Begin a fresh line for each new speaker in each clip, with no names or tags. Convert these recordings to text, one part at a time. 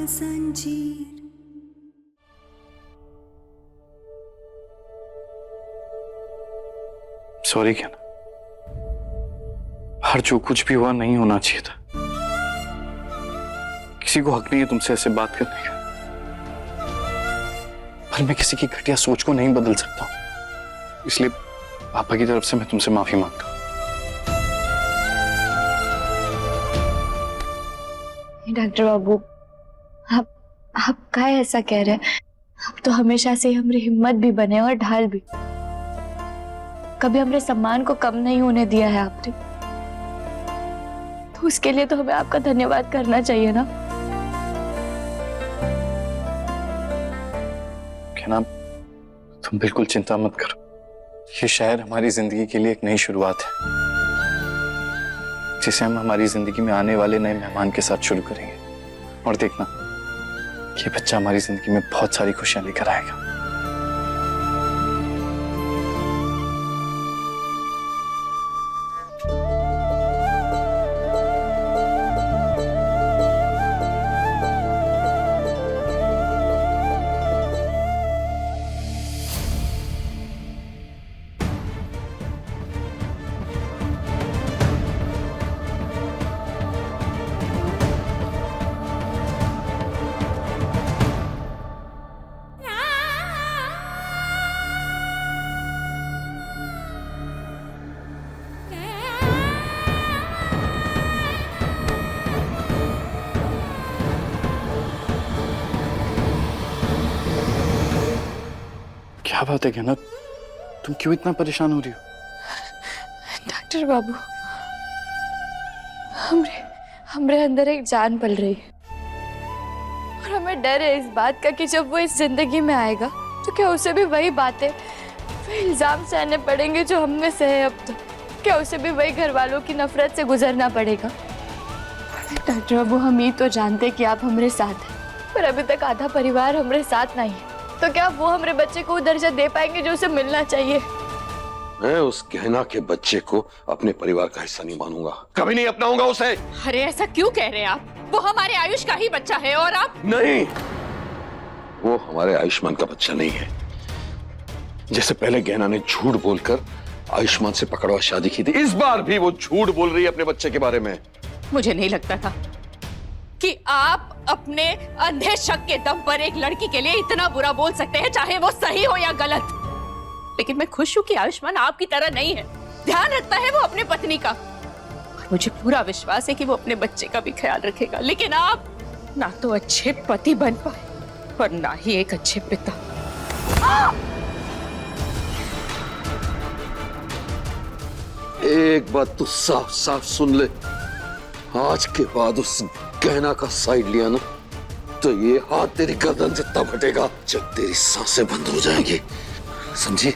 जंजीर।
सॉरी क्या ना, हर जो कुछ भी हुआ नहीं होना चाहिए था। किसी को हक नहीं है तुमसे ऐसे बात करने का, पर मैं किसी की घटिया सोच को नहीं बदल सकता, इसलिए पापा की तरफ से मैं तुमसे माफी मांगता हूं।
डॉक्टर बाबू, आप काहे ऐसा कह रहे हैं? आप तो हमेशा से ही हमारी हिम्मत भी बने और ढाल भी। कभी हमारे सम्मान को कम नहीं होने दिया है आपने, तो उसके लिए तो हमें आपका धन्यवाद करना चाहिए ना।
क्या ना, तुम बिल्कुल चिंता मत करो, ये शहर हमारी जिंदगी के लिए एक नई शुरुआत है, जिसे हम हमारी जिंदगी में आने वाले नए मेहमान के साथ शुरू करेंगे। और देखना, ये बच्चा हमारी जिंदगी में बहुत सारी खुशियां लेकर आएगा। क्या बात है कहना, तुम क्यों इतना परेशान हो रही हो?
डॉक्टर बाबू, हमरे अंदर एक जान पल रही है, और हमें डर है इस बात का कि जब वो इस जिंदगी में आएगा तो क्या उसे भी वही बातें, वही इल्जाम सहने पड़ेंगे जो हमने सहे अब तक? क्या उसे भी वही घर वालों की नफरत से गुजरना पड़ेगा? डॉक्टर बाबू, हम ये तो जानते कि आप हमारे साथ हैं, पर अभी तक आधा परिवार हमारे साथ नहीं है, तो क्या वो हमारे बच्चे को वो दर्जा दे पाएंगे जो उसे मिलना चाहिए?
मैं उस गहना के बच्चे को अपने परिवार का हिस्सा नहीं मानूंगा, कभी नहीं अपनाऊंगा उसे।
अरे ऐसा क्यों कह रहे हैं आप? वो हमारे आयुष का ही बच्चा है। और आप?
नहीं, वो हमारे आयुष्मान का बच्चा नहीं है। जैसे पहले गहना ने झूठ बोलकर आयुष्मान से पकड़वा शादी की थी, इस बार भी वो झूठ बोल रही है अपने बच्चे के बारे में।
मुझे नहीं लगता था कि आप अपने अंधे शक के दम पर एक लड़की के लिए इतना बुरा बोल सकते हैं, चाहे वो सही हो या गलत। लेकिन मैं खुश हूं कि आयुष्मान आपकी तरह नहीं है, ध्यान रखता है वो अपने पत्नी का, और मुझे पूरा विश्वास है कि वो अपने बच्चे का भी ख्याल रखेगा। लेकिन आप ना तो अच्छे पति बन पाए और ना ही एक अच्छे पिता।
एक बात तो साफ साफ सुन ले, आज के बाद उस गहना का साइड लिया ना, तो ये हाथ तेरी गर्दन से तब हटेगा जब तेरी सांसें बंद हो जाएंगी। समझी?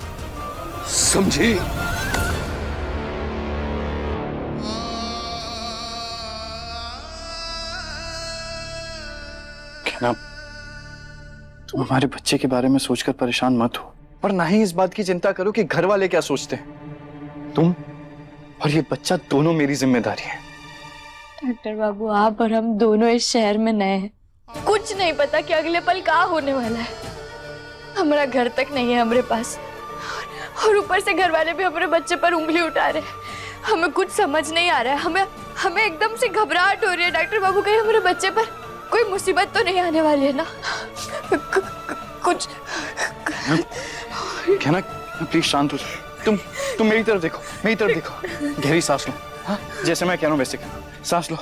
समझी?
कहना, तुम हमारे बच्चे के बारे में सोचकर परेशान मत हो, और ना ही इस बात की चिंता करो कि घर वाले क्या सोचते हैं। तुम और ये बच्चा दोनों मेरी जिम्मेदारी है।
डॉक्टर बाबू, आप और हम दोनों इस शहर में नए हैं, कुछ नहीं पता कि अगले पल क्या होने वाला है। हमारा घर तक नहीं है हमारे पास, और ऊपर से घर वाले भी हमारे बच्चे पर उंगली उठा रहे हैं। हमें कुछ समझ नहीं आ रहा है, हमें एकदम से घबराहट हो रही है। डॉक्टर बाबू, कहीं हमारे बच्चे पर कोई मुसीबत तो नहीं आने वाली है ना? कुछ
कहना, प्लीज शांत हो जाओ। तुम मेरी तरफ देखो, मेरी तरफ देखो, गहरी सांस लो। हाँ, जैसे मैं कह रहा हूं वैसे करो, सांस लो।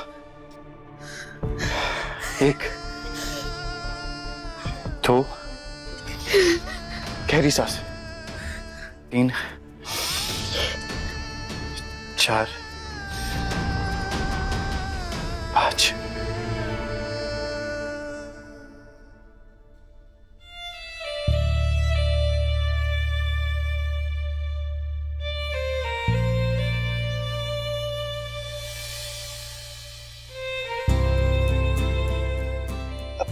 1 2, गहरी सांस, 3 4 5।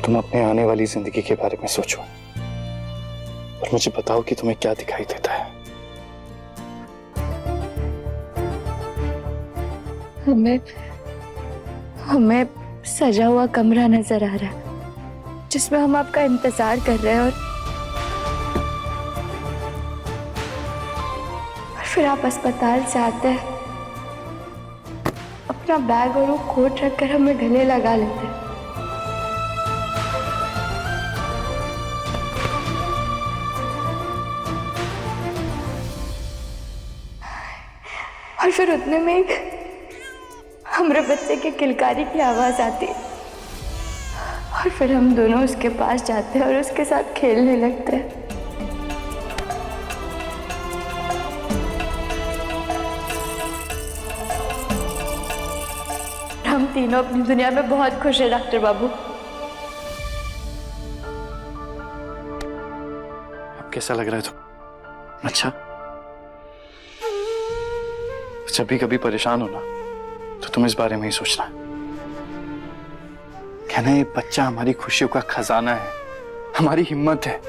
तुम अपने आने वाली जिंदगी के बारे में सोचो और मुझे बताओ कि तुम्हें क्या दिखाई देता है।
हमें सजा हुआ कमरा नजर आ रहा है, जिसमें हम आपका इंतजार कर रहे हैं और फिर आप अस्पताल से आते हैं, अपना बैग और वो कोट रखकर हमें गले लगा लेते हैं। और फिर उतने में एक हमारे बच्चे के किलकारी की आवाज आती है और फिर हम दोनों उसके पास जाते हैं और उसके साथ खेलने लगते हैं। हम तीनों अपनी दुनिया में बहुत खुश हैं डॉक्टर बाबू।
अब कैसा लग रहा है तो? अच्छा, जब भी कभी परेशान हो ना तो तुम इस बारे में ही सोचना। कहना ये बच्चा हमारी खुशियों का खजाना है, हमारी हिम्मत है,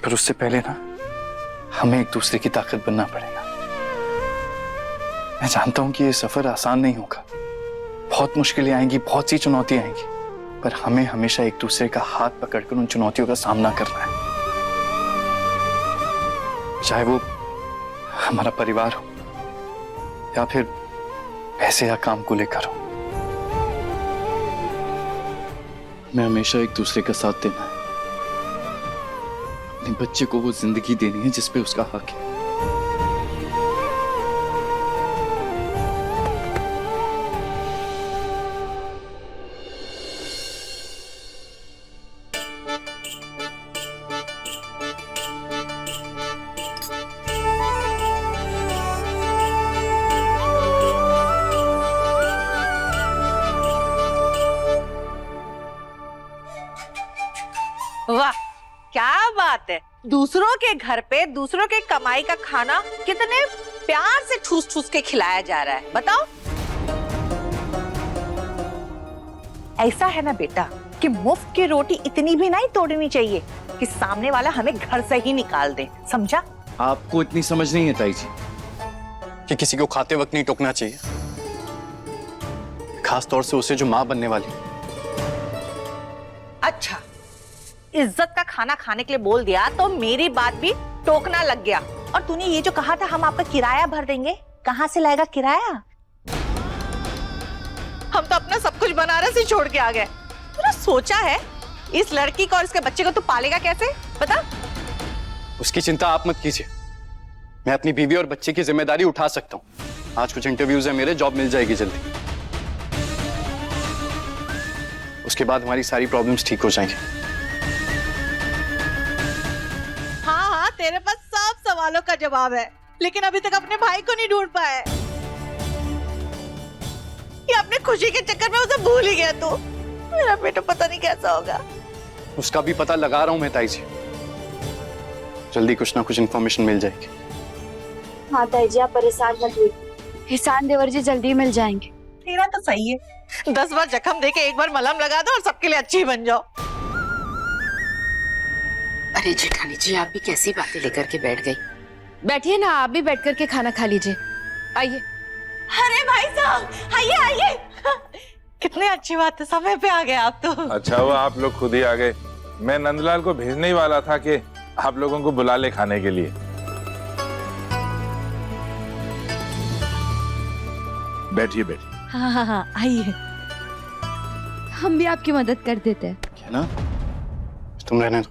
पर उससे पहले ना हमें एक दूसरे की ताकत बनना पड़ेगा। मैं जानता हूं कि ये सफर आसान नहीं होगा, बहुत मुश्किलें आएंगी, बहुत सी चुनौतियां आएंगी, पर हमें हमेशा एक दूसरे का हाथ पकड़कर उन चुनौतियों का सामना करना है। चाहे वो हमारा परिवार हो या फिर पैसे या काम को लेकर हो, मैं हमेशा एक दूसरे का साथ देना है। अपने बच्चे को वो जिंदगी देनी है जिस पे उसका हक है।
वाह, क्या बात है। दूसरों के घर पे दूसरों के कमाई का खाना कितने प्यार से ठूस ठूस के खिलाया जा रहा है, बताओ। ऐसा है ना बेटा कि मुफ्त की रोटी इतनी भी नहीं तोड़नी चाहिए कि सामने वाला हमें घर से ही निकाल दे, समझा?
आपको इतनी समझ नहीं है ताई जी कि किसी को खाते वक्त नहीं टोकना चाहिए, खास तौर से उसे जो मां बनने वाली।
अच्छा, इज्जत का खाना खाने के लिए बोल दिया तो मेरी बात भी टोकना लग गया। और तूने ये जो कहा था हम आपका किराया भर देंगे, कहां से लाएगा किराया? हम तो अपना सब कुछ बनारस ही छोड़ के आ गए। तूने सोचा है इस लड़की को और इसके बच्चे को तू पालेगा कैसे, बता?
उसकी चिंता आप मत कीजिए, मैं अपनी बीवी और बच्चे की जिम्मेदारी उठा सकता हूँ। आज कुछ इंटरव्यूज है मेरे, जॉब मिल जाएगी जल्दी। उसके बाद हमारी सारी प्रॉब्लम्स ठीक हो जाएंगी।
हाँ, तेरे पास सब सवालों का जवाब है, लेकिन अभी तक अपने भाई को नहीं ढूंढ पाया है। ये अपने खुशी के चक्कर में उसे भूल ही गया तू। मेरा बेटा पता नहीं कैसा होगा।
उसका भी पता लगा रहा हूं मैं ताई जी, जल्दी कुछ ना कुछ इन्फॉर्मेशन मिल जाएगी।
हाँ ताई जी, आप परेशान मत होइए, एहसान देवर जी जल्दी मिल जाएंगे।
तेरा तो सही है, 10 बार जख्म देके एक बार मलहम लगा दो और सबके लिए अच्छी बन जाओ।
अरे जेठानी जी, आप भी कैसी बातें लेकर के बैठ गई। बैठिए ना, आप भी बैठ कर के खाना खा लीजिए। आइए।
अरे भाई साहब, आइए आइए। कितनी अच्छी बात है, समय पे आ गए आप तो।
अच्छा हुआ आप लोग खुद ही आ गए। मैं नंदलाल को भेजने ही वाला था कि आप लोगों को बुला ले खाने के लिए। बैठिए बैठिए।
हाँ हाँ हाँ, आइए।
हम भी आपकी मदद कर देते हैं।
क्या ना, तुम रहने दो।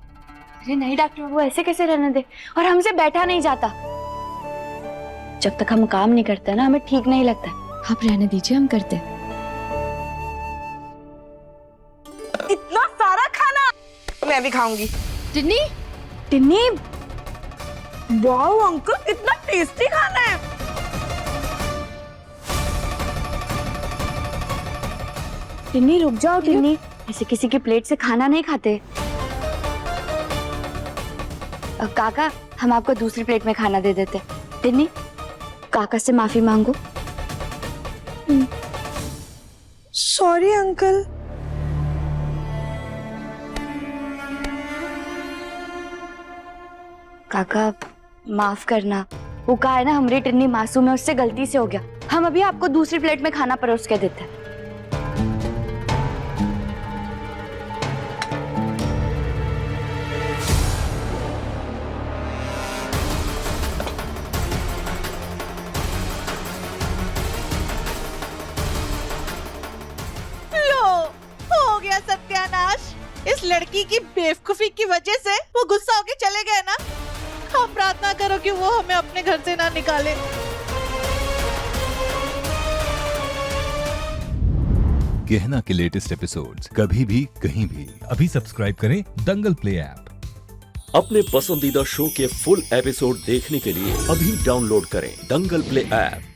अरे नहीं डॉक्टर बाबू, ऐसे कैसे रहने दे, और हमसे बैठा नहीं जाता। जब तक हम काम नहीं करते ना हमें ठीक नहीं लगता। आप रहने दीजिए, हम करते।
इतना सारा खाना मैं भी खाऊंगी।
टिन्नी, टिन्नी,
वाओ अंकल, इतना टेस्टी खाना है।
टिन्नी रुक जाओ। टिन्नी, ऐसे किसी की प्लेट से खाना नहीं खाते। काका, हम आपको दूसरी प्लेट में खाना दे देते। टिन्नी, काका से माफी मांगो।
Sorry uncle.
काका माफ करना, वो कहा है ना हमारी टिन्नी मासूम है, उससे गलती से हो गया। हम अभी आपको दूसरी प्लेट में खाना परोस के देते हैं।
लड़की की बेवकूफी की वजह से वो गुस्सा होके चले गए ना। आप प्रार्थना करो कि वो हमें अपने घर से ना निकाले।
गहना के लेटेस्ट एपिसोड्स कभी भी कहीं भी अभी सब्सक्राइब करें दंगल प्ले ऐप।
अपने पसंदीदा शो के फुल एपिसोड देखने के लिए अभी डाउनलोड करें दंगल प्ले ऐप।